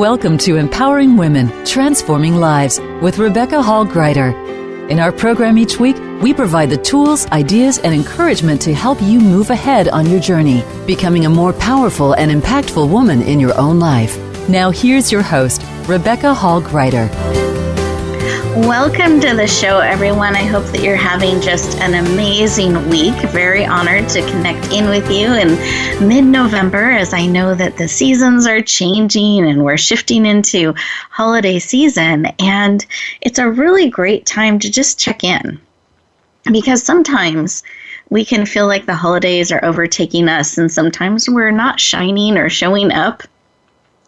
Welcome to Empowering Women, Transforming Lives with Rebecca Hall Gruyter. In our program each week, we provide the tools, ideas, and encouragement to help you move ahead on your journey, becoming a more powerful and impactful woman in your own life. Now here's your host, Rebecca Hall Gruyter. Welcome to the show, everyone. I hope that you're having just an amazing week. Very honored to connect in with you in mid-November, as I know that the seasons are changing and we're shifting into holiday season. And it's a really great time to just check in, because sometimes we can feel like the holidays are overtaking us, and sometimes we're not shining or showing up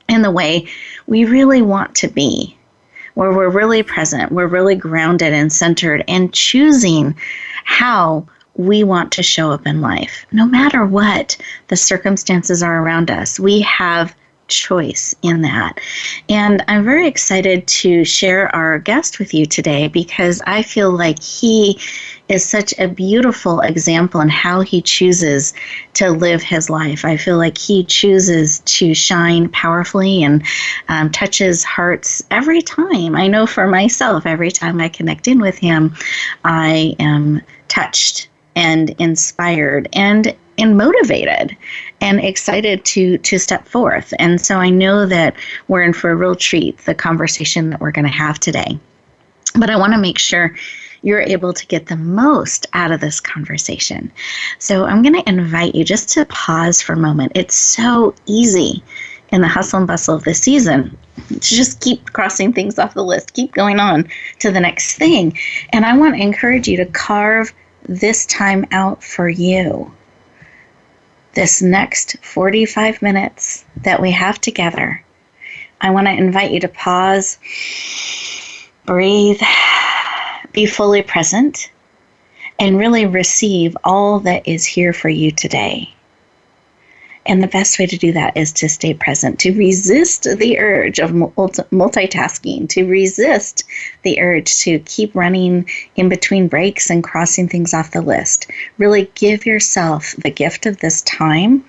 in the way we really want to be, where we're really present, we're really grounded and centered and choosing how we want to show up in life. No matter what the circumstances are around us, we have choice in that. And I'm very excited to share our guest with you today, because I feel like he is such a beautiful example in how he chooses to live his life. I feel like he chooses to shine powerfully and touches hearts every time. I know for myself, every time I connect in with him, I am touched and inspired and motivated and excited to step forth. And so I know that we're in for a real treat, the conversation that we're going to have today. But I want to make sure you're able to get the most out of this conversation. So I'm going to invite you just to pause for a moment. It's so easy in the hustle and bustle of the season to just keep crossing things off the list, keep going on to the next thing. And I want to encourage you to carve this time out for you. This next 45 minutes that we have together, I want to invite you to pause, breathe, be fully present, and really receive all that is here for you today. And the best way to do that is to stay present, to resist the urge of multitasking, to resist the urge to keep running in between breaks and crossing things off the list. Really give yourself the gift of this time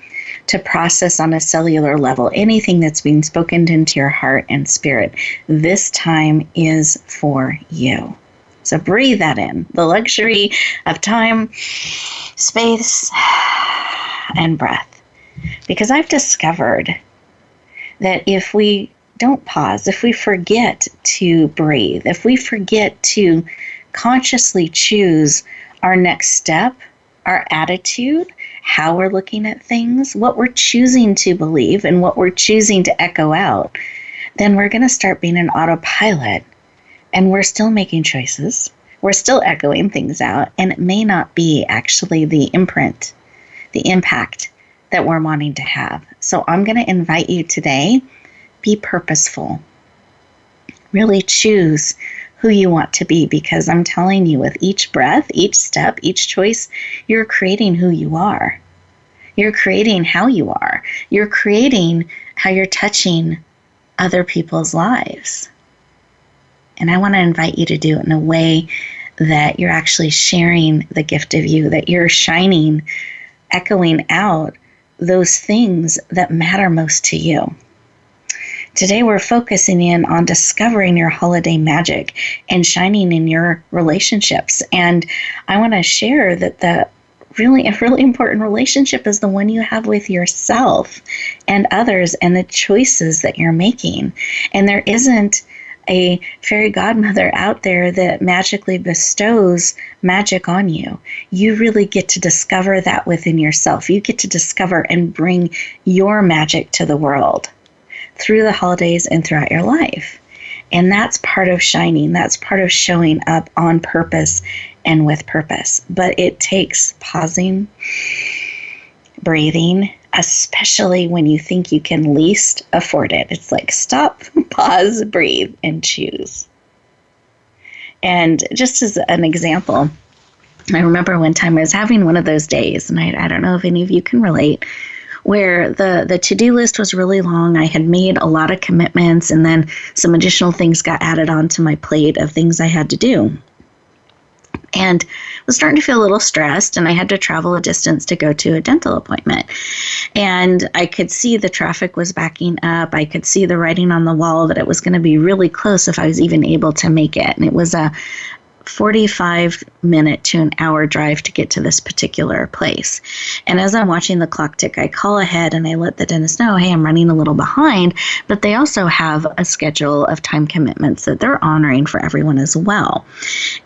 to process on a cellular level anything that's being spoken into your heart and spirit. This time is for you. So breathe that in, the luxury of time, space, and breath. Because I've discovered that if we don't pause, if we forget to breathe, if we forget to consciously choose our next step, our attitude, how we're looking at things, what we're choosing to believe, and what we're choosing to echo out, then we're going to start being an autopilot. And we're still making choices. We're still echoing things out. And it may not be actually the imprint, the impact that we're wanting to have. So I'm going to invite you today, be purposeful. Really choose who you want to be, because I'm telling you, with each breath, each step, each choice, you're creating who you are. You're creating how you are. You're creating how you're touching other people's lives. And I want to invite you to do it in a way that you're actually sharing the gift of you, that you're shining, echoing out those things that matter most to you. Today we're focusing in on discovering your holiday magic and shining in your relationships. And I want to share that a really important relationship is the one you have with yourself and others, and the choices that you're making. And there isn't a fairy godmother out there that magically bestows magic on you. You really get to discover that within yourself. You get to discover and bring your magic to the world through the holidays and throughout your life. And that's part of shining. That's part of showing up on purpose and with purpose. But it takes pausing, breathing, especially when you think you can least afford it. It's like stop, pause, breathe, and choose. And just as an example, I remember one time I was having one of those days, and I don't know if any of you can relate, where the to-do list was really long. I had made a lot of commitments, and then some additional things got added onto my plate of things I had to do. and was starting to feel a little stressed, and I had to travel a distance to go to a dental appointment. And I could see the traffic was backing up. I could see the writing on the wall that it was going to be really close if I was even able to make it. And it was a 45-minute to an hour drive to get to this particular place. And as I'm watching the clock tick, I call ahead and I let the dentist know, hey, I'm running a little behind, but they also have a schedule of time commitments that they're honoring for everyone as well.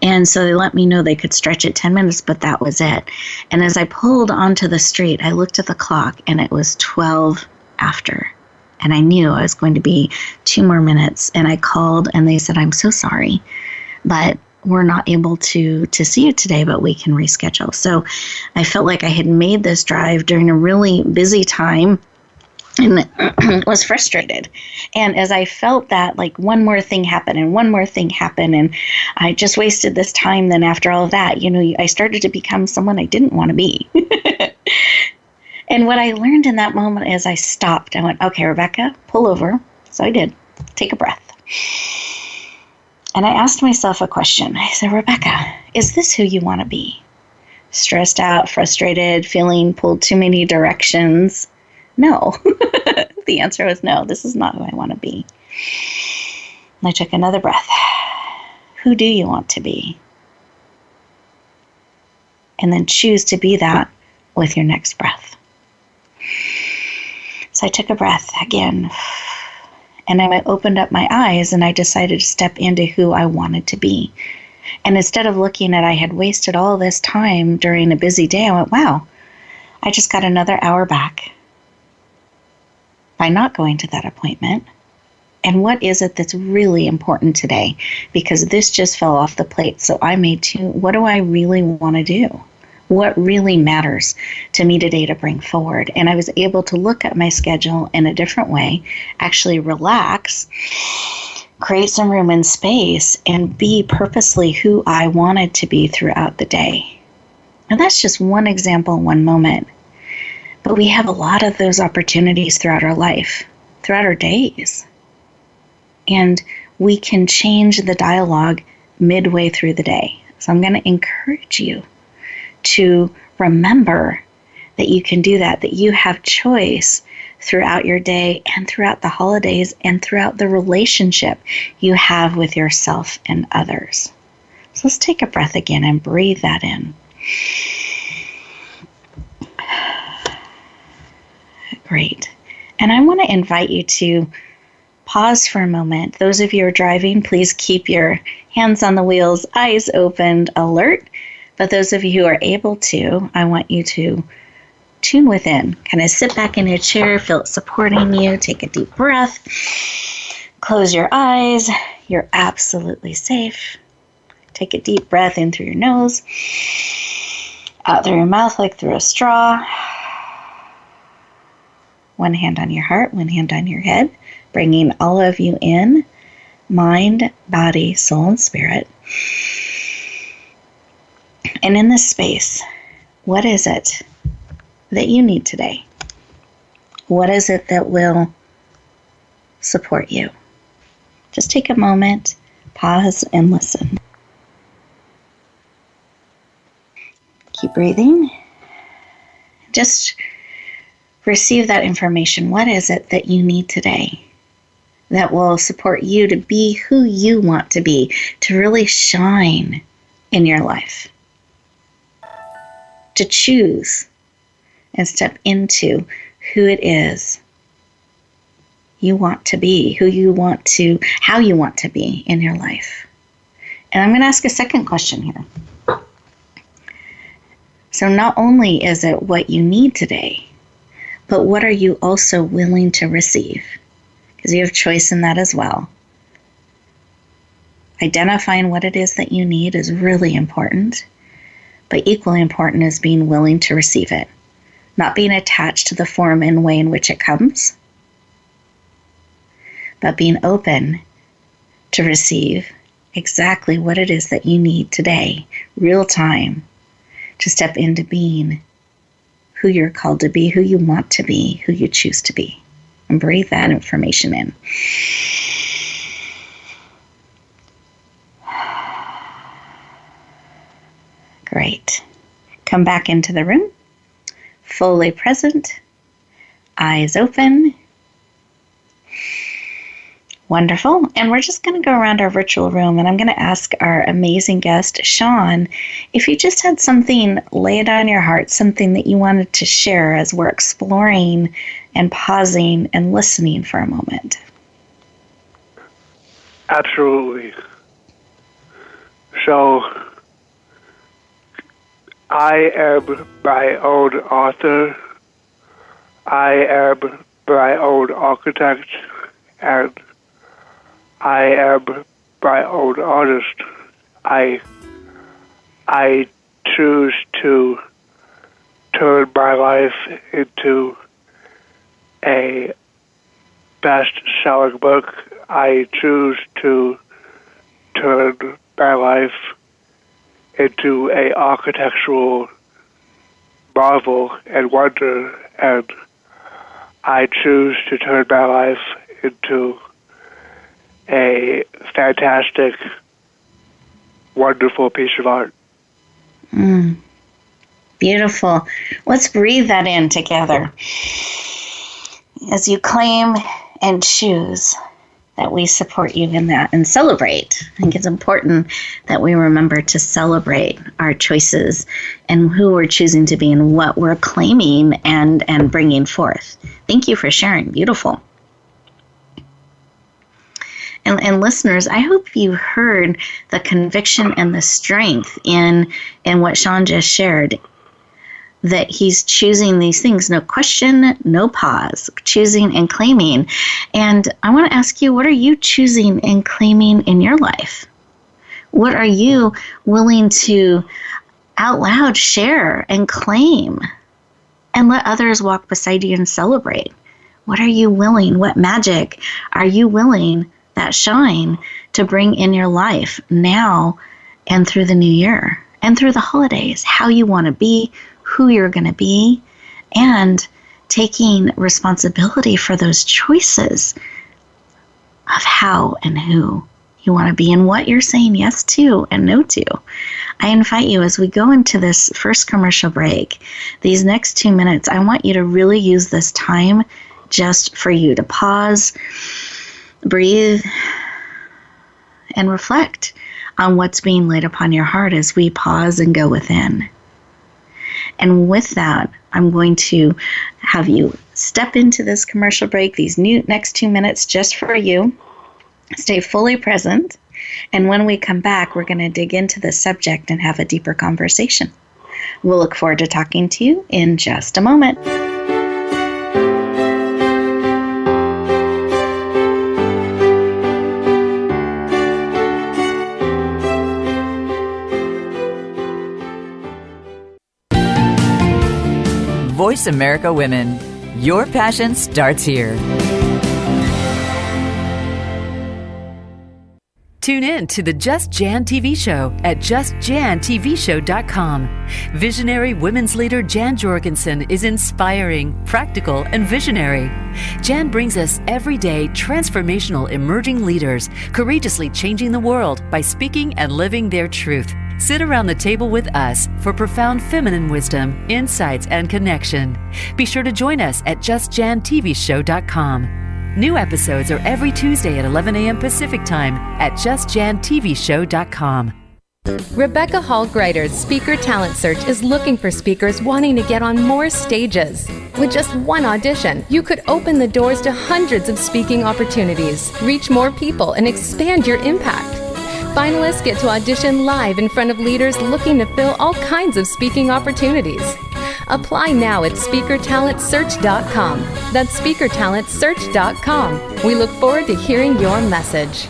And so they let me know they could stretch it 10 minutes, but that was it. And as I pulled onto the street, I looked at the clock and it was 12 after. And I knew I was going to be 2 more minutes. And I called and they said, I'm so sorry, but we're not able to see you today, but we can reschedule. So I felt like I had made this drive during a really busy time and was frustrated. And as I felt that, like, one more thing happened and one more thing happened, and I just wasted this time, then after all of that, I started to become someone I didn't want to be. And what I learned in that moment is I stopped. I went, okay, Rebecca, pull over. So I did. Take a breath. And I asked myself a question. I said, Rebecca, is this who you want to be? Stressed out, frustrated, feeling pulled too many directions? No. The answer was no, this is not who I want to be. And I took another breath. Who do you want to be? And then choose to be that with your next breath. So I took a breath again. And I opened up my eyes and I decided to step into who I wanted to be. And instead of looking at I had wasted all this time during a busy day, I went, wow, I just got another hour back by not going to that appointment. And what is it that's really important today? Because this just fell off the plate. So I made what do I really want to do? What really matters to me today to bring forward? And I was able to look at my schedule in a different way, actually relax, create some room and space, and be purposely who I wanted to be throughout the day. And that's just one example, one moment. But we have a lot of those opportunities throughout our life, throughout our days. And we can change the dialogue midway through the day. So I'm going to encourage you to remember that you can do that you have choice throughout your day and throughout the holidays and throughout the relationship you have with yourself and others. So let's take a breath again and breathe that in. Great. And I want to invite you to pause for a moment. Those of you who are driving, please keep your hands on the wheels, eyes opened, alert. But those of you who are able to, I want you to tune within. Kind of sit back in your chair, feel it supporting you. Take a deep breath. Close your eyes. You're absolutely safe. Take a deep breath in through your nose, out through your mouth like through a straw. One hand on your heart, one hand on your head, bringing all of you in, mind, body, soul, and spirit. And in this space, what is it that you need today? What is it that will support you? Just take a moment, pause, and listen. Keep breathing. Just receive that information. What is it that you need today that will support you to be who you want to be, to really shine in your life? To choose and step into who it is you want to be, how you want to be in your life. And I'm going to ask a second question here. So not only is it what you need today, but what are you also willing to receive? Because you have choice in that as well. Identifying what it is that you need is really important. But equally important is being willing to receive it, not being attached to the form and way in which it comes, but being open to receive exactly what it is that you need today, real time, to step into being who you're called to be, who you want to be, who you choose to be. And breathe that information in. Great. Come back into the room, fully present, eyes open. Wonderful. And we're just going to go around our virtual room, and I'm going to ask our amazing guest, Sean, if you just had something laid on your heart, something that you wanted to share as we're exploring and pausing and listening for a moment. Absolutely. So, I am my own author. I am my own architect, and I am my own artist. I choose to turn my life into a best-selling book. I choose to turn my life into a architectural marvel and wonder, and I choose to turn my life into a fantastic, wonderful piece of art. Beautiful. Let's breathe that in together. As you claim and choose that we support you in that and celebrate. I think it's important that we remember to celebrate our choices and who we're choosing to be and what we're claiming and bringing forth. Thank you for sharing. Beautiful. And listeners, I hope you heard the conviction and the strength in what Sean just shared, that he's choosing these things, no question, no pause, choosing and claiming. And I want to ask you, what are you choosing and claiming in your life? What are you willing to out loud share and claim and let others walk beside you and celebrate? What are you willing, what magic are you willing, that shine, to bring in your life now and through the new year and through the holidays? How you want to be, who you're going to be, and taking responsibility for those choices of how and who you want to be and what you're saying yes to and no to. I invite you, as we go into this first commercial break, these next 2 minutes, I want you to really use this time just for you to pause, breathe, and reflect on what's being laid upon your heart as we pause and go within. And with that, I'm going to have you step into this commercial break, these next 2 minutes just for you. Stay fully present. And when we come back, we're going to dig into the subject and have a deeper conversation. We'll look forward to talking to you in just a moment. Voice America Women. Your passion starts here. Tune in to the Just Jan TV show at justjantvshow.com. Visionary women's leader Jan Jorgensen is inspiring, practical, and visionary. Jan brings us everyday transformational emerging leaders, courageously changing the world by speaking and living their truth. Sit around the table with us for profound feminine wisdom, insights, and connection. Be sure to join us at justjantvshow.com. New episodes are every Tuesday at 11 a.m. Pacific Time at justjantvshow.com. Rebecca Hall Gruyter's Speaker Talent Search is looking for speakers wanting to get on more stages. With just one audition, you could open the doors to hundreds of speaking opportunities, reach more people, and expand your impact. Finalists get to audition live in front of leaders looking to fill all kinds of speaking opportunities. Apply now at speakertalentsearch.com. That's speakertalentsearch.com. We look forward to hearing your message.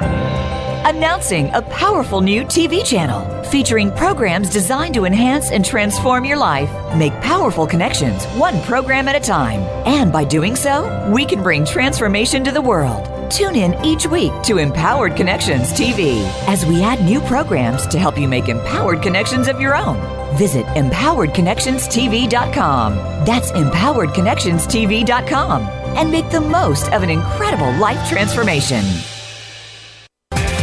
Announcing a powerful new TV channel featuring programs designed to enhance and transform your life. Make powerful connections, one program at a time. And by doing so, we can bring transformation to the world. Tune in each week to Empowered Connections TV as we add new programs to help you make empowered connections of your own. Visit empoweredconnectionstv.com. That's empoweredconnectionstv.com. And make the most of an incredible life transformation.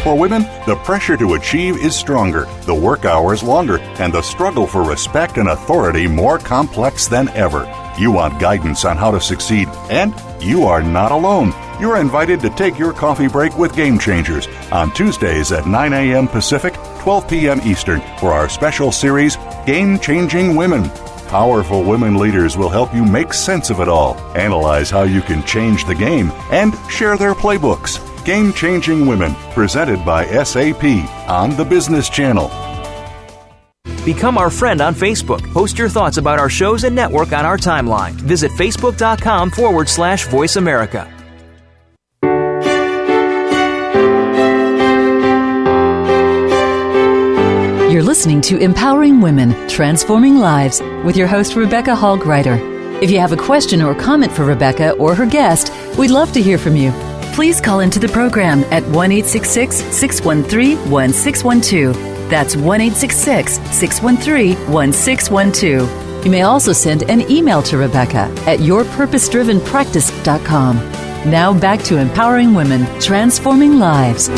For women, the pressure to achieve is stronger, the work hours longer, and the struggle for respect and authority more complex than ever. You want guidance on how to succeed, and you are not alone. You're invited to take your coffee break with Game Changers on Tuesdays at 9 a.m. Pacific, 12 p.m. Eastern for our special series, Game Changing Women. Powerful women leaders will help you make sense of it all, analyze how you can change the game, and share their playbooks. Game Changing Women, presented by SAP on the Business Channel. Become our friend on Facebook. Post your thoughts about our shows and network on our timeline. Visit facebook.com/Voice America. You're listening to Empowering Women, Transforming Lives with your host, Rebecca Hall Gruyter. If you have a question or comment for Rebecca or her guest, we'd love to hear from you. Please call into the program at 1-866-613-1612. That's 1-866-613-1612. You may also send an email to Rebecca at yourpurposedrivenpractice.com. Now back to Empowering Women, Transforming Lives.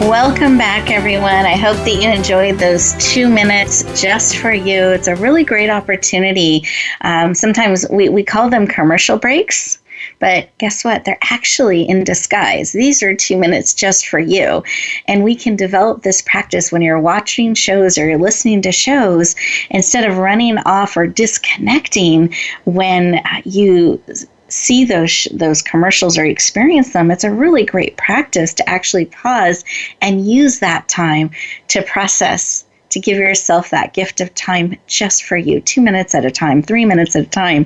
Welcome back, everyone. I hope that you enjoyed those 2 minutes just for you. It's a really great opportunity. Sometimes we call them commercial breaks, but guess what? They're actually in disguise. These are 2 minutes just for you. And we can develop this practice when you're watching shows or you're listening to shows, instead of running off or disconnecting when you see those commercials or experience them. It's a really great practice to actually pause and use that time to process, to give yourself that gift of time just for you. 2 minutes at a time, 3 minutes at a time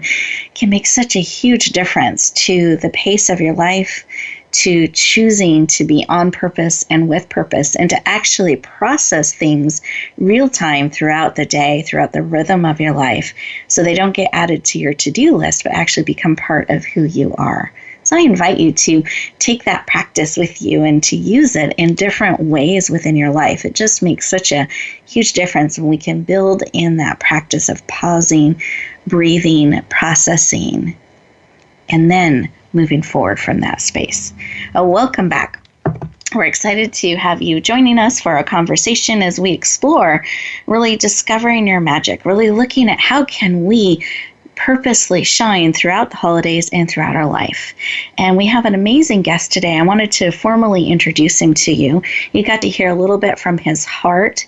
can make such a huge difference to the pace of your life, to choosing to be on purpose and with purpose, and to actually process things real time throughout the day, throughout the rhythm of your life, so they don't get added to your to-do list, but actually become part of who you are. So I invite you to take that practice with you and to use it in different ways within your life. It just makes such a huge difference when we can build in that practice of pausing, breathing, processing, and then moving forward from that space. Welcome back. We're excited to have you joining us for a conversation as we explore really discovering your magic, really looking at how can we purposely shine throughout the holidays and throughout our life. And we have an amazing guest today. I wanted to formally introduce him to you. You got to hear a little bit from his heart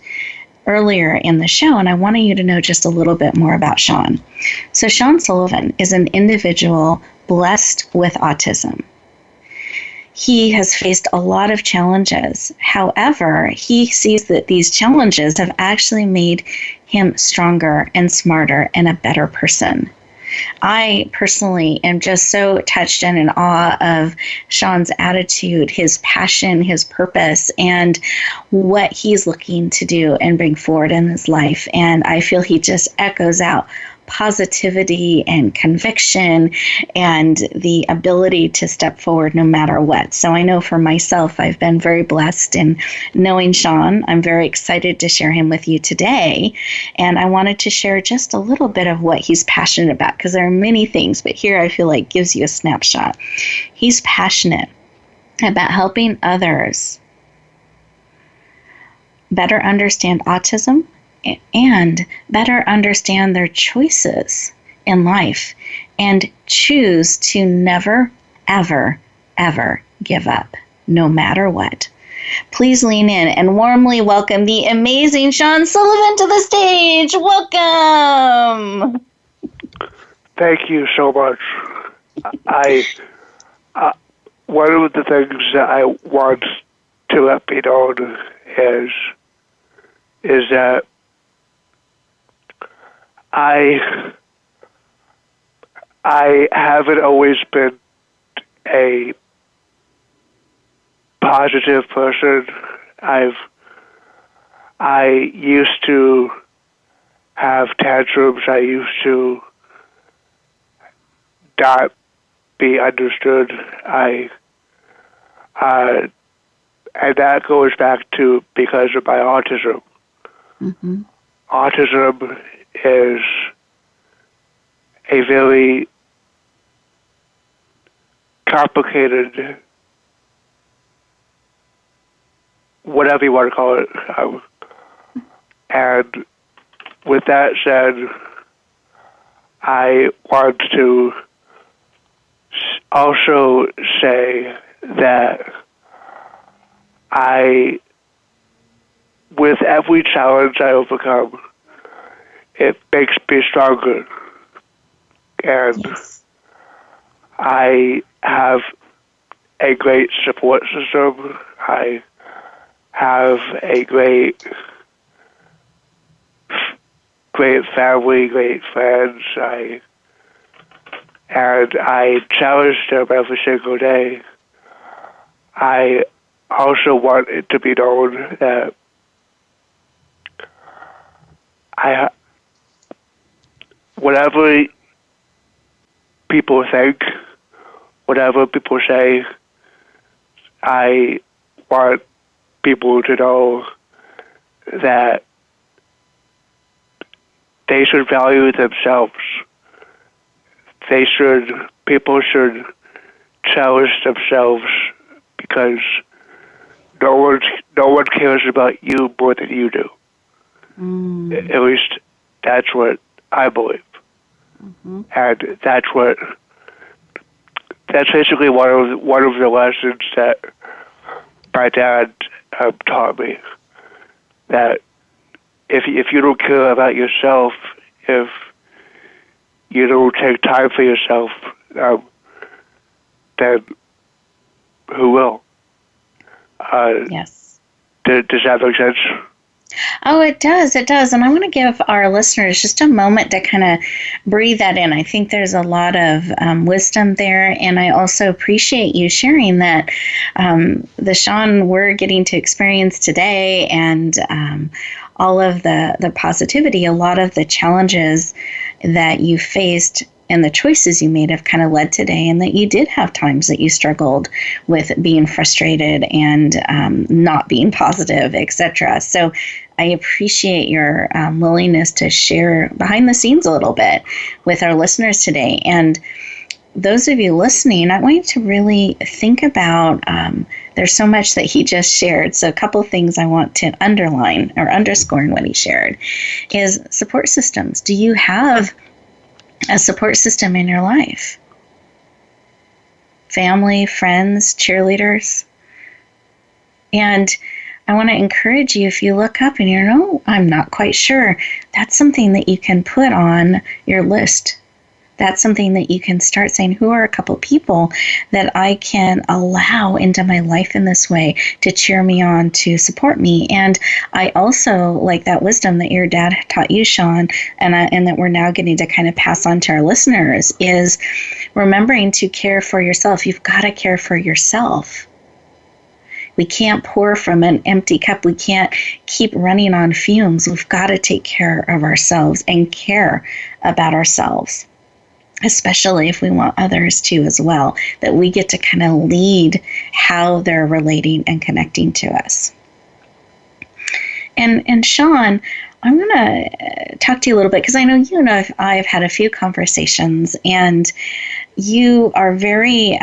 earlier in the show, and I wanted you to know just a little bit more about Sean. So Sean Sullivan is an individual blessed with autism. He has faced a lot of challenges. However, he sees that these challenges have actually made him stronger and smarter and a better person. I personally am just so touched and in awe of Sean's attitude, his passion, his purpose, and what he's looking to do and bring forward in his life. And I feel he just echoes out positivity and conviction and the ability to step forward no matter what. So I know for myself, I've been very blessed in knowing Sean. I'm very excited to share him with you today. And I wanted to share just a little bit of what he's passionate about, because there are many things, but here I feel like gives you a snapshot. He's passionate about helping others better understand autism and better understand their choices in life and choose to never, ever, ever give up, no matter what. Please lean in and warmly welcome the amazing Sean Sullivan to the stage. Welcome. Thank you so much. One of the things that I want to let be known is that I haven't always been a positive person. I used to have tantrums. I used to not be understood. And that goes back to because of my autism. Mm-hmm. Autism is a very complicated whatever you want to call it. And with that said, I want to also say that with every challenge I overcome, it makes me stronger. And Yes. I have a great support system. I have a great family, great friends. And I challenge them every single day. I also want it to be known that whatever people think, whatever people say, I want people to know that they should value themselves. People should cherish themselves, because no one cares about you more than you do. At least that's what I believe. And that's basically one of the lessons that my dad taught me. That if you don't care about yourself, if you don't take time for yourself, then who will? Yes. Does that make sense? Oh, it does. It does. And I want to give our listeners just a moment to kind of breathe that in. I think there's a lot of wisdom there. And I also appreciate you sharing that the Sean we're getting to experience today, and all of the positivity, a lot of the challenges that you faced and the choices you made have kind of led today, and that you did have times that you struggled with being frustrated and not being positive, etc. So I appreciate your willingness to share behind the scenes a little bit with our listeners today. And those of you listening, I want you to really think about, there's so much that he just shared. So a couple things I want to underline or underscore in what he shared is support systems. Do you have a support system in your life? Family, friends, cheerleaders. And I want to encourage you, if you look up and you know, I'm not quite sure, that's something that you can put on your list. That's something that you can start saying, who are a couple people that I can allow into my life in this way to cheer me on, to support me? And I also like that wisdom that your dad taught you, Sean, and that we're now getting to kind of pass on to our listeners, is remembering to care for yourself. You've got to care for yourself. We can't pour from an empty cup. We can't keep running on fumes. We've got to take care of ourselves and care about ourselves, especially if we want others to as well, that we get to kind of lead how they're relating and connecting to us. And Sean, I'm going to talk to you a little bit, because I know you know I've had a few conversations, and you are very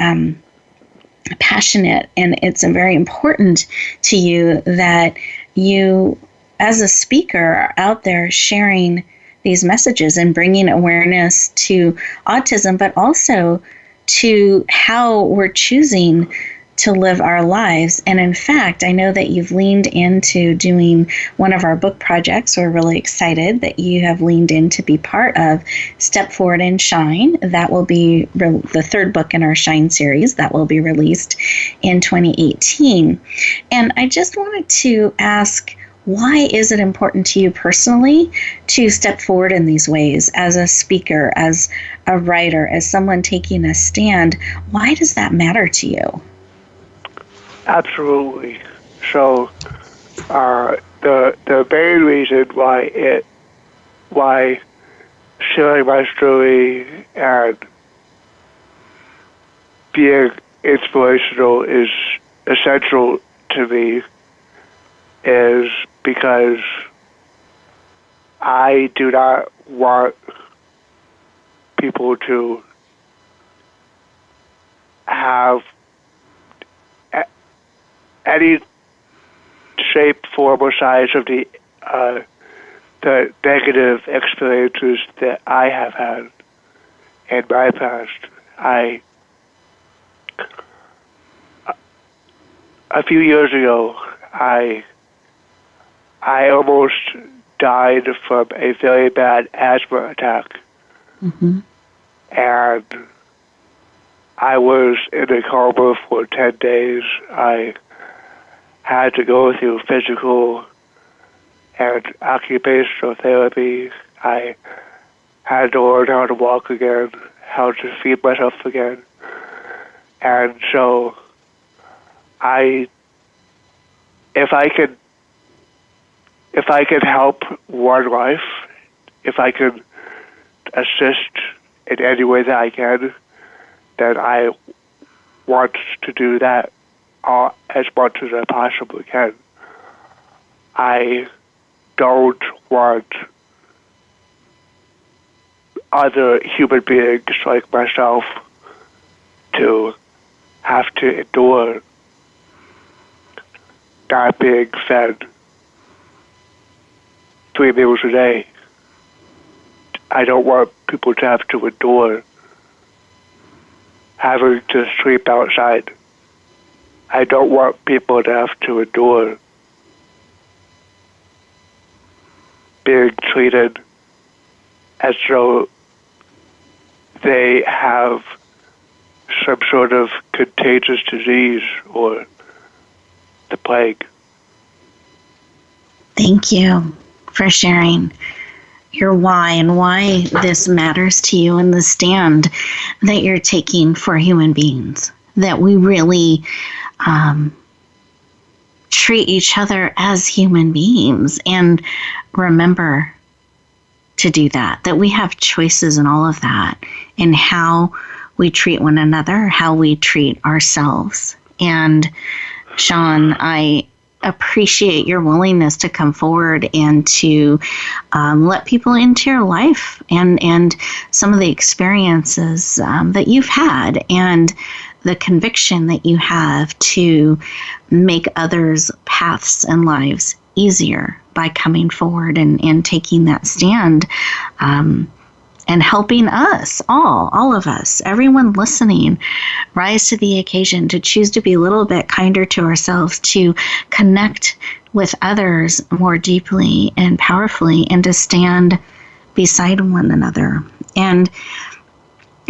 passionate, and it's very important to you that you, as a speaker, are out there sharing these messages and bringing awareness to autism, but also to how we're choosing to live our lives. And in fact, I know that you've leaned into doing one of our book projects. We're really excited that you have leaned in to be part of Step Forward and Shine. That will be the third book in our Shine series that will be released in 2018. And I just wanted to ask, why is it important to you personally to step forward in these ways as a speaker, as a writer, as someone taking a stand? Why does that matter to you? Absolutely. So, the main reason why sharing my story and being inspirational is essential to me is because I do not want people to have any shape, form, or size of the negative experiences that I have had in my past. A few years ago, I almost died from a very bad asthma attack. Mm-hmm. And I was in a coma for 10 days. I had to go through physical and occupational therapy. I had to learn how to walk again, how to feed myself again. And so if I could help one life, if I could assist in any way that I can, then I want to do that as much as I possibly can. I don't want other human beings like myself to have to endure not being fed 3 meals a day. I don't want people to have to endure having to sleep outside. I don't want people to have to endure being treated as though they have some sort of contagious disease or the plague. Thank you for sharing your why and why this matters to you and the stand that you're taking for human beings, that we really treat each other as human beings and remember to do that, that we have choices in all of that, in how we treat one another, how we treat ourselves. And Sean, I appreciate your willingness to come forward and to let people into your life and some of the experiences that you've had and the conviction that you have to make others' paths and lives easier by coming forward and taking that stand and helping us, all of us, everyone listening, rise to the occasion to choose to be a little bit kinder to ourselves, to connect with others more deeply and powerfully, and to stand beside one another. And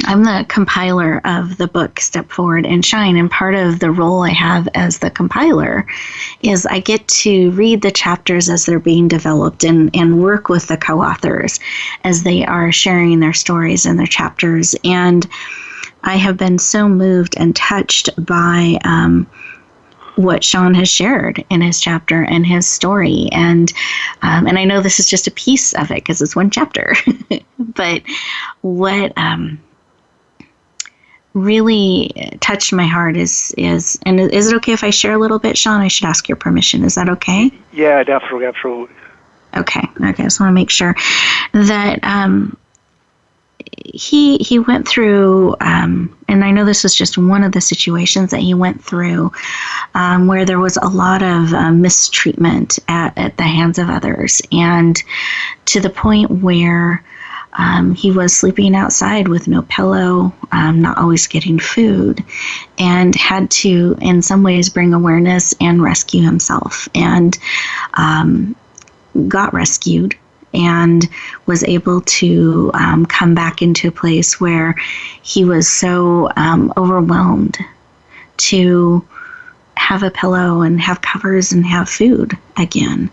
I'm the compiler of the book Step Forward and Shine, and part of the role I have as the compiler is I get to read the chapters as they're being developed and work with the co-authors as they are sharing their stories and their chapters. And I have been so moved and touched by what Sean has shared in his chapter and his story. And I know this is just a piece of it because it's one chapter, but what really touched my heart is it okay if I share a little bit, Sean? I should ask your permission. Is that okay? Yeah, definitely, absolutely. Okay. I just want to make sure that he went through, and I know this was just one of the situations that he went through, where there was a lot of mistreatment at the hands of others, and to the point where he was sleeping outside with no pillow, not always getting food, and had to, in some ways, bring awareness and rescue himself, and got rescued and was able to come back into a place where he was so overwhelmed to have a pillow and have covers and have food again,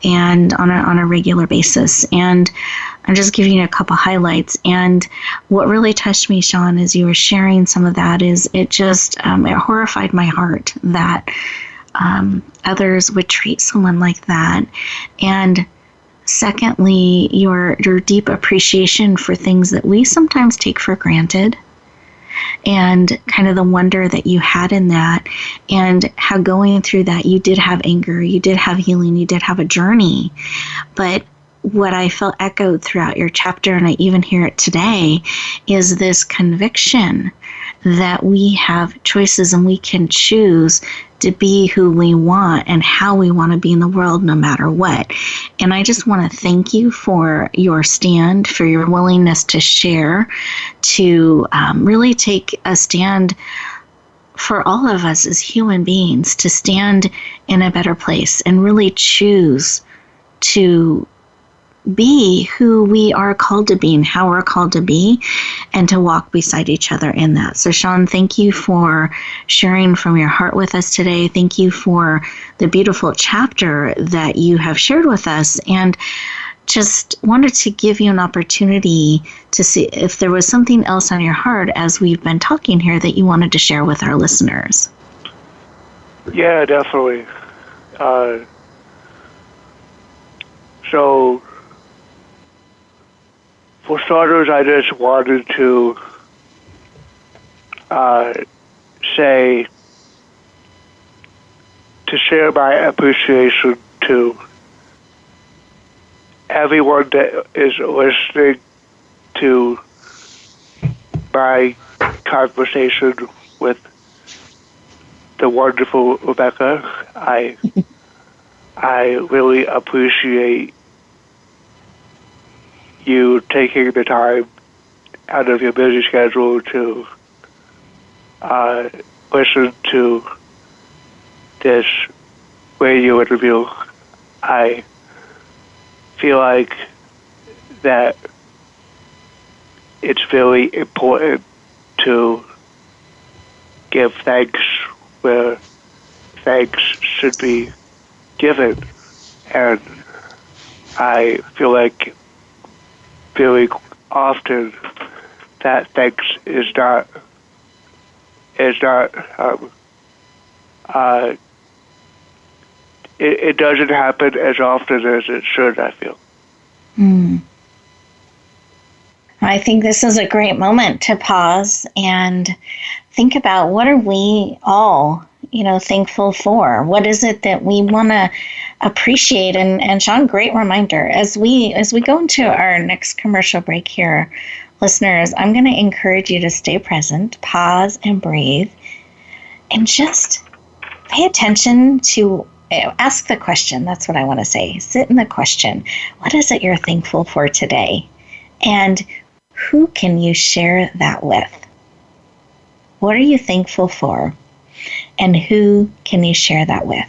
and on a regular basis. And I'm just giving you a couple highlights. And what really touched me, Sean, as you were sharing some of that, is it just it horrified my heart that others would treat someone like that. And secondly, your deep appreciation for things that we sometimes take for granted, and kind of the wonder that you had in that, and how going through that you did have anger, you did have healing, you did have a journey. But what I felt echoed throughout your chapter, and I even hear it today, is this conviction that we have choices and we can choose to be who we want and how we want to be in the world no matter what. And I just want to thank you for your stand, for your willingness to share, to really take a stand for all of us as human beings, to stand in a better place and really choose to be who we are called to be and how we're called to be, and to walk beside each other in that. So Sean, thank you for sharing from your heart with us today. Thank you for the beautiful chapter that you have shared with us, and just wanted to give you an opportunity to see if there was something else on your heart as we've been talking here that you wanted to share with our listeners. Yeah, definitely. So, for starters, I just wanted to share my appreciation to everyone that is listening to my conversation with the wonderful Rebecca. I really appreciate you taking the time out of your busy schedule to listen to this radio interview. I feel like that it's very important to give thanks where thanks should be given, and I feel like very often that thanks is not it doesn't happen as often as it should, I feel. I think this is a great moment to pause and think about, what are we all, thankful for? What is it that we want to appreciate? And Sean, great reminder. As we go into our next commercial break here, listeners, I'm going to encourage you to stay present, pause and breathe, and just pay attention to, ask the question. That's what I want to say. Sit in the question. What is it you're thankful for today? And who can you share that with? What are you thankful for? And who can you share that with?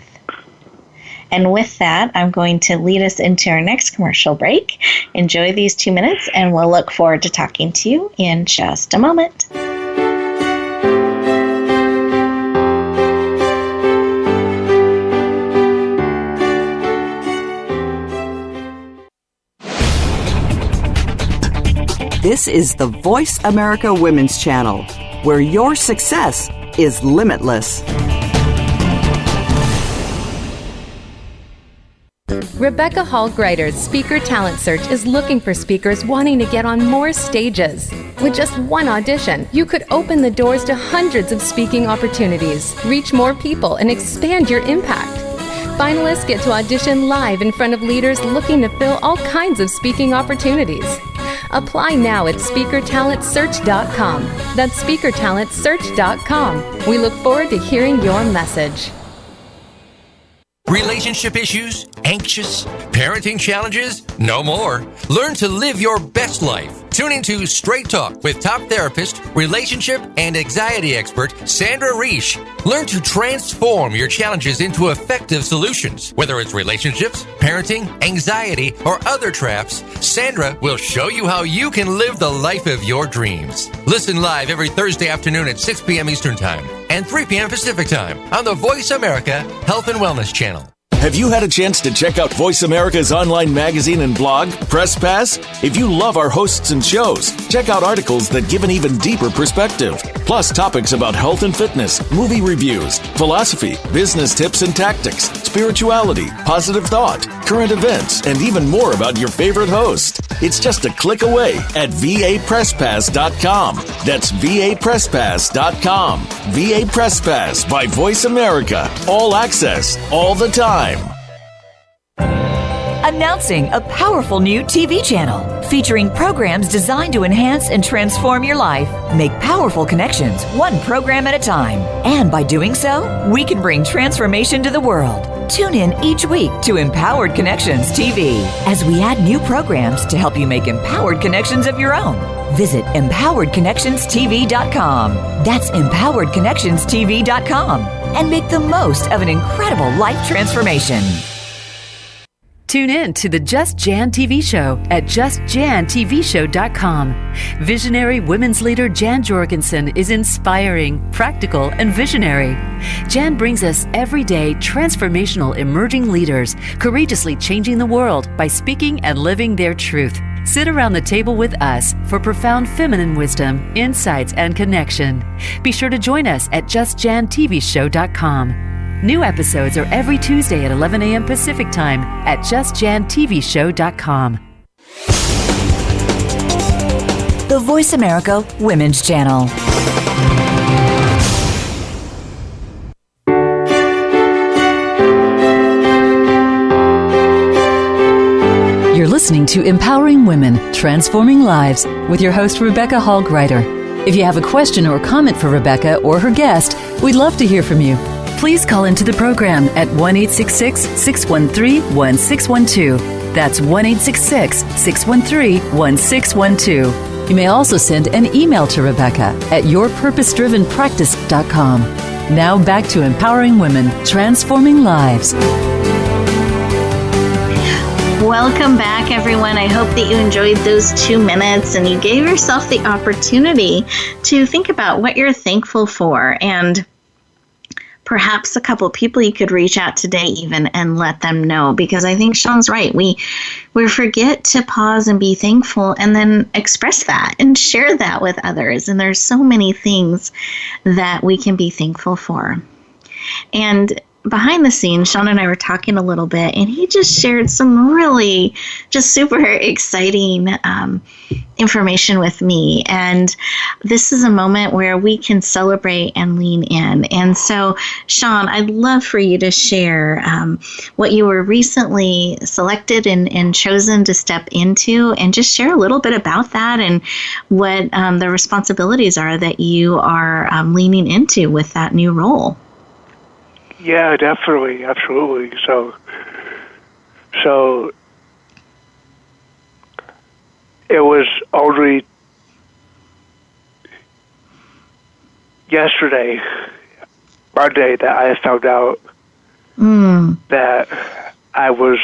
And with that, I'm going to lead us into our next commercial break. Enjoy these 2 minutes, and we'll look forward to talking to you in just a moment. This is the Voice America Women's Channel, where your success is limitless. Rebecca Hall Gruyter's Speaker Talent Search is looking for speakers wanting to get on more stages. With just one audition, you could open the doors to hundreds of speaking opportunities, reach more people, and expand your impact. Finalists get to audition live in front of leaders looking to fill all kinds of speaking opportunities. Apply now at SpeakerTalentSearch.com. That's SpeakerTalentSearch.com. We look forward to hearing your message. Relationship issues? Anxious? Parenting challenges? No more. Learn to live your best life. Tune into Straight Talk with top therapist, relationship, and anxiety expert Sandra Reish. Learn to transform your challenges into effective solutions. Whether it's relationships, parenting, anxiety, or other traps, Sandra will show you how you can live the life of your dreams. Listen live every Thursday afternoon at 6 p.m. Eastern Time and 3 p.m. Pacific Time on the Voice America Health and Wellness Channel. Have you had a chance to check out Voice America's online magazine and blog, Press Pass? If you love our hosts and shows, check out articles that give an even deeper perspective. Plus topics about health and fitness, movie reviews, philosophy, business tips and tactics, spirituality, positive thought, current events, and even more about your favorite host. It's just a click away at vapresspass.com. That's vapresspass.com. VA Press Pass by Voice America. All access, all the time. Announcing a powerful new TV channel featuring programs designed to enhance and transform your life. Make powerful connections, one program at a time. And by doing so, we can bring transformation to the world. Tune in each week to Empowered Connections TV as we add new programs to help you make empowered connections of your own. Visit empoweredconnectionstv.com. That's empoweredconnectionstv.com. And make the most of an incredible life transformation. Tune in to the Just Jan TV show at justjantvshow.com. Visionary women's leader Jan Jorgensen is inspiring, practical, and visionary. Jan brings us everyday transformational emerging leaders, courageously changing the world by speaking and living their truth. Sit around the table with us for profound feminine wisdom, insights, and connection. Be sure to join us at justjantvshow.com. New episodes are every Tuesday at 11 a.m. Pacific Time at justjantvshow.com. The Voice America Women's Channel. You're listening to Empowering Women, Transforming Lives with your host, Rebecca Hall Gruyter. If you have a question or comment for Rebecca or her guest, we'd love to hear from you. Please call into the program at 1-866-613-1612. That's 1-866-613-1612. You may also send an email to Rebecca at yourpurposedrivenpractice.com. Now back to Empowering Women, Transforming Lives. Welcome back, everyone. I hope that you enjoyed those 2 minutes and you gave yourself the opportunity to think about what you're thankful for, and perhaps a couple people you could reach out today even and let them know, because I think Sean's right. We forget to pause and be thankful and then express that and share that with others. And there's so many things that we can be thankful for. And behind the scenes, Sean and I were talking a little bit, and he just shared some really just super exciting information with me. And this is a moment where we can celebrate and lean in. And so, Sean, I'd love for you to share what you were recently selected and chosen to step into, and just share a little bit about that and what the responsibilities are that you are leaning into with that new role. Yeah, definitely, absolutely. So it was only yesterday, Monday, that I found out that I was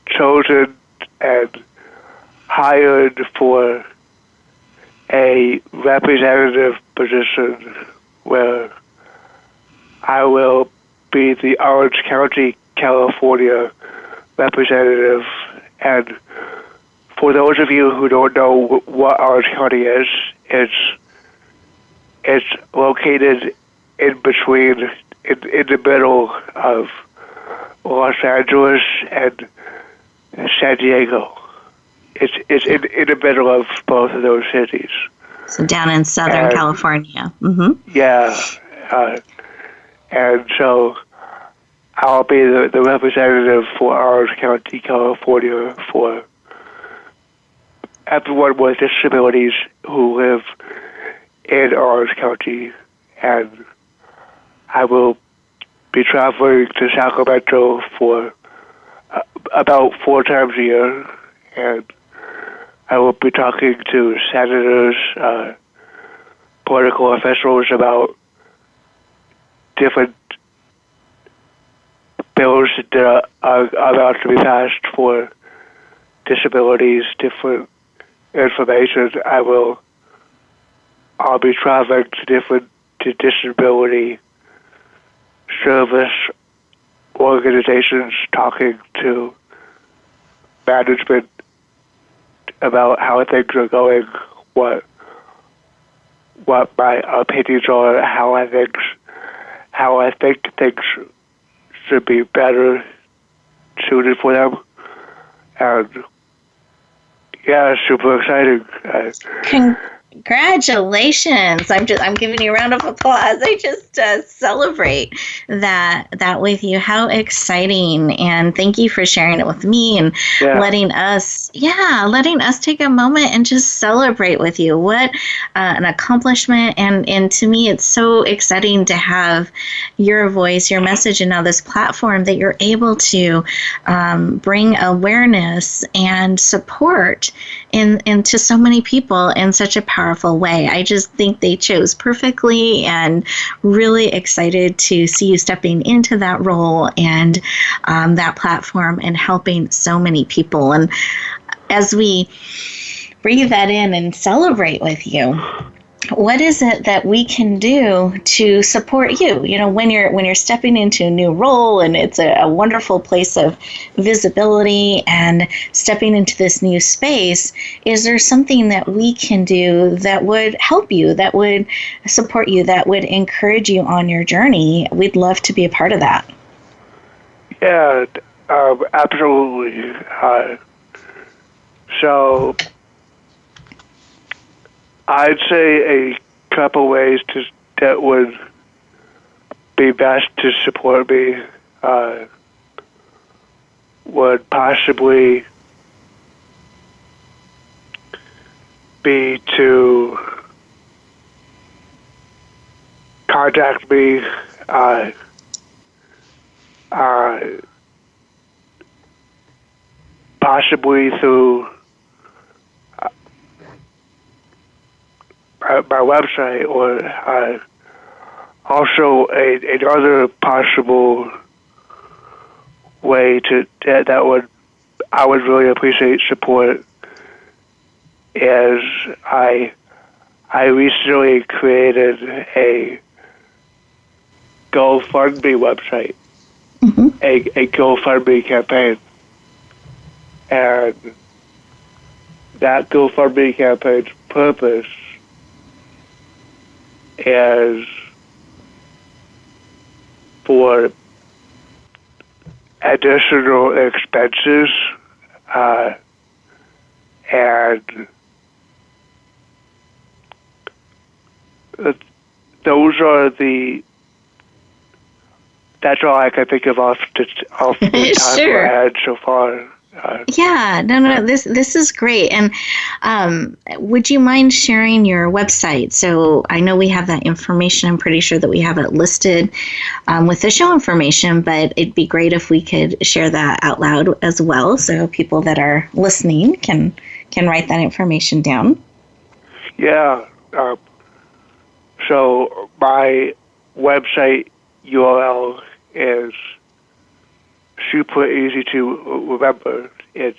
chosen and hired for a representative position where I will be the Orange County, California representative. And for those of you who don't know what Orange County is, it's located in between, in the middle of Los Angeles and San Diego. It's in the middle of both of those cities. So down in Southern California. Mm-hmm. Yeah. And so I'll be the representative for Orange County, California, for everyone with disabilities who live in Orange County. And I will be traveling to Sacramento for about 4 times a year. And I will be talking to senators, political officials about different bills that are about to be passed for disabilities, different information. I'll be traveling to disability service organizations, talking to management about how things are going, what my opinions are, how I think things should be better suited for them. And yeah, it's super exciting. Congratulations. I'm giving you a round of applause. I just celebrate that with you. How exciting. And thank you for sharing it with me and letting us take a moment and just celebrate with you. What an accomplishment. And to me, it's so exciting to have your voice, your message, and now this platform that you're able to bring awareness and support into so many people in such a powerful way. I just think they chose perfectly, and really excited to see you stepping into that role and that platform and helping so many people. And as we breathe that in and celebrate with you, what is it that we can do to support you? You know, when you're stepping into a new role, and it's a wonderful place of visibility, and stepping into this new space, is there something that we can do that would help you, that would support you, that would encourage you on your journey? We'd love to be a part of that. Yeah, absolutely. So I'd say a couple ways that would be best to support me would possibly be to contact me possibly through my website, or also another possible way I would really appreciate support is I recently created a GoFundMe website, a GoFundMe campaign, and that GoFundMe campaign's purpose is for additional expenses, and that's all I can think of off the top of my head so far. This is great. And would you mind sharing your website? So I know we have that information. I'm pretty sure that we have it listed with the show information, but it'd be great if we could share that out loud as well, so people that are listening can write that information down. Yeah. So my website URL is super easy to remember. It's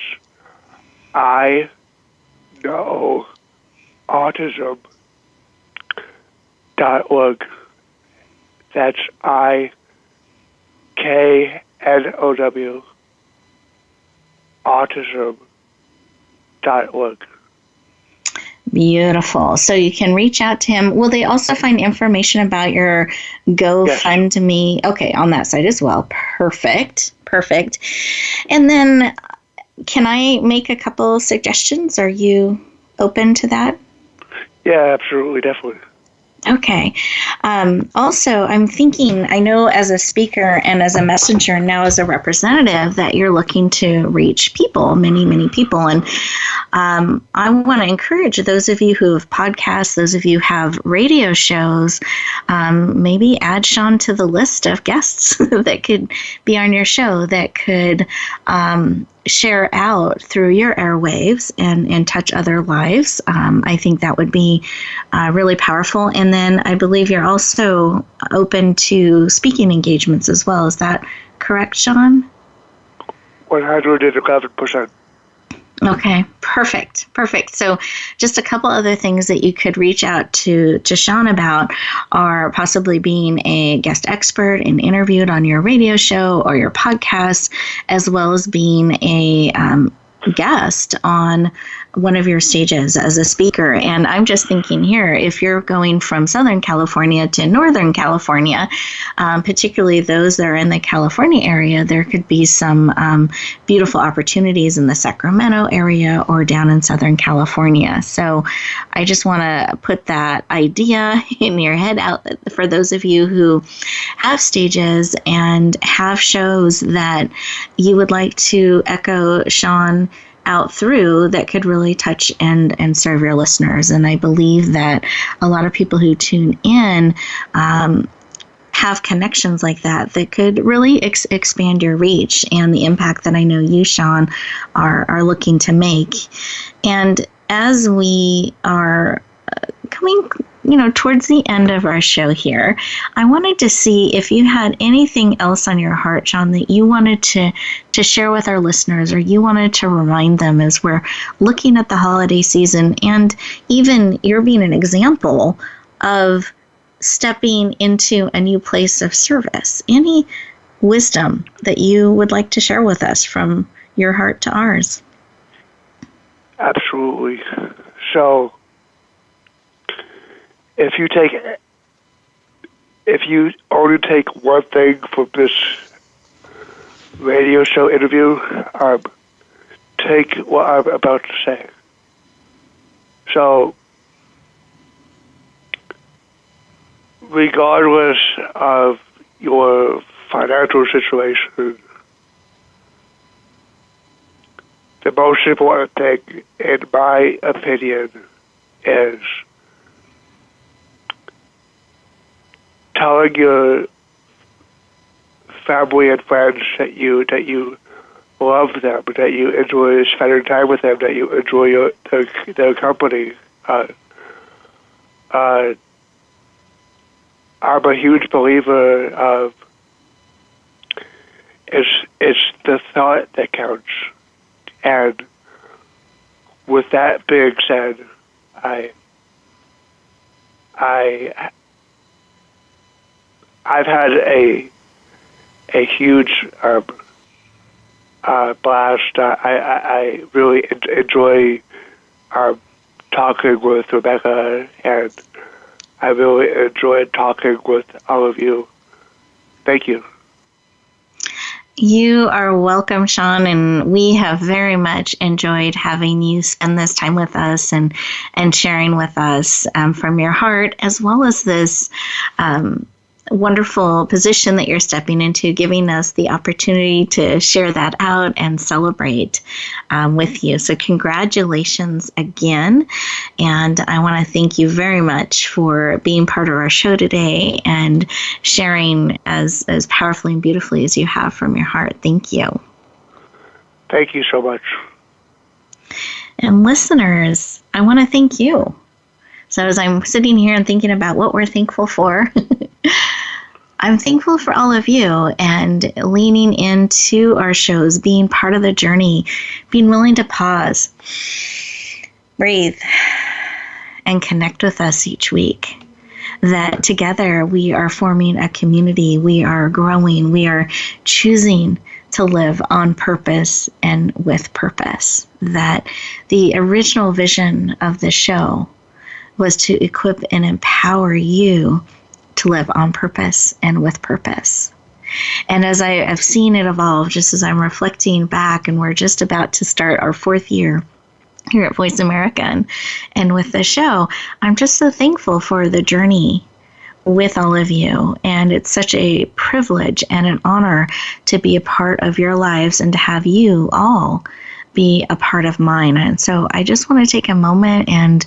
iknowautism.org. That's IKNOW autism.org. Beautiful. So you can reach out to him. Will they also find information about your GoFundMe? Yes. Okay, on that site as well. Perfect. And then can I make a couple suggestions? Are you open to that? Yeah, absolutely, definitely. Okay. Also, I'm thinking, I know as a speaker and as a messenger, and now as a representative, that you're looking to reach people, many, many people. And I want to encourage those of you who have podcasts, those of you who have radio shows, maybe add Sean to the list of guests that could be on your show, that could share out through your airwaves and touch other lives. I think that would be really powerful. And then I believe you're also open to speaking engagements as well. Is that correct, Sean? 111%. Okay, perfect. So just a couple other things that you could reach out to Sean about are possibly being a guest expert and interviewed on your radio show or your podcast, as well as being a guest on one of your stages as a speaker. And I'm just thinking here, if you're going from Southern California to Northern California, particularly those that are in the California area, there could be some beautiful opportunities in the Sacramento area or down in Southern California. So I just want to put that idea in your head out for those of you who have stages and have shows that you would like to echo Sean out through that could really touch and serve your listeners. And I believe that a lot of people who tune in have connections like that could really expand your reach and the impact that I know you, Sean, are looking to make. And as we are coming towards the end of our show here, I wanted to see if you had anything else on your heart, Sean, that you wanted to share with our listeners, or you wanted to remind them as we're looking at the holiday season, and even you're being an example of stepping into a new place of service. Any wisdom that you would like to share with us from your heart to ours? Absolutely. So, if you only take one thing from this radio show interview, take what I'm about to say. So, regardless of your financial situation, the most important thing, in my opinion, is telling your family and friends that you love them, that you enjoy spending time with them, that you enjoy their company. I'm a huge believer of it's the thought that counts. And with that being said, I've had a huge blast. I really enjoy talking with Rebecca, and I really enjoyed talking with all of you. Thank you. You are welcome, Sean, and we have very much enjoyed having you spend this time with us and sharing with us from your heart, as well as this wonderful position that you're stepping into, giving us the opportunity to share that out and celebrate with you. So congratulations again. And I want to thank you very much for being part of our show today and sharing as powerfully and beautifully as you have from your heart. Thank you. Thank you so much. And listeners, I want to thank you. So as I'm sitting here and thinking about what we're thankful for, I'm thankful for all of you and leaning into our shows, being part of the journey, being willing to pause, breathe, and connect with us each week. That together we are forming a community, we are growing, we are choosing to live on purpose and with purpose. That the original vision of the show was to equip and empower you to live on purpose and with purpose. And as I have seen it evolve, just as I'm reflecting back, and we're just about to start our 4th year here at Voice America and with the show, I'm just so thankful for the journey with all of you. And it's such a privilege and an honor to be a part of your lives and to have you all be a part of mine. And so I just want to take a moment and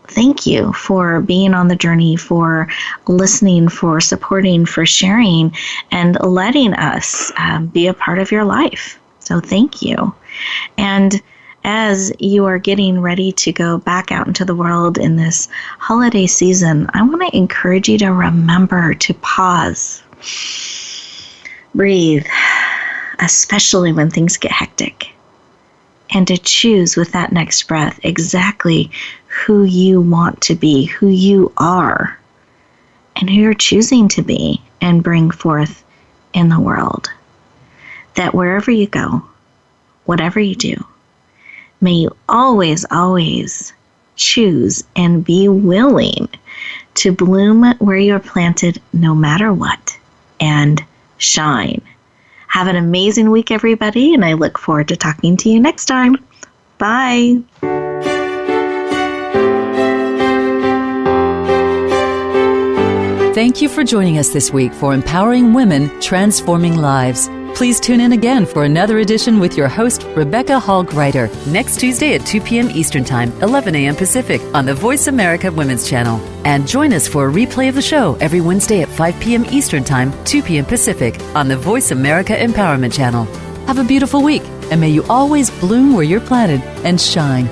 thank you for being on the journey, for listening, for supporting, for sharing, and letting us be a part of your life. So thank you. And as you are getting ready to go back out into the world in this holiday season, I want to encourage you to remember to pause, breathe, especially when things get hectic, and to choose with that next breath exactly who you want to be, who you are, and who you're choosing to be and bring forth in the world. That wherever you go, whatever you do, may you always, always choose and be willing to bloom where you're planted no matter what, and shine. Have an amazing week, everybody, and I look forward to talking to you next time. Bye. Thank you for joining us this week for Empowering Women, Transforming Lives. Please tune in again for another edition with your host, Rebecca Hall Gruyter, next Tuesday at 2 p.m. Eastern Time, 11 a.m. Pacific on the Voice America Women's Channel. And join us for a replay of the show every Wednesday at 5 p.m. Eastern Time, 2 p.m. Pacific on the Voice America Empowerment Channel. Have a beautiful week, and may you always bloom where you're planted and shine.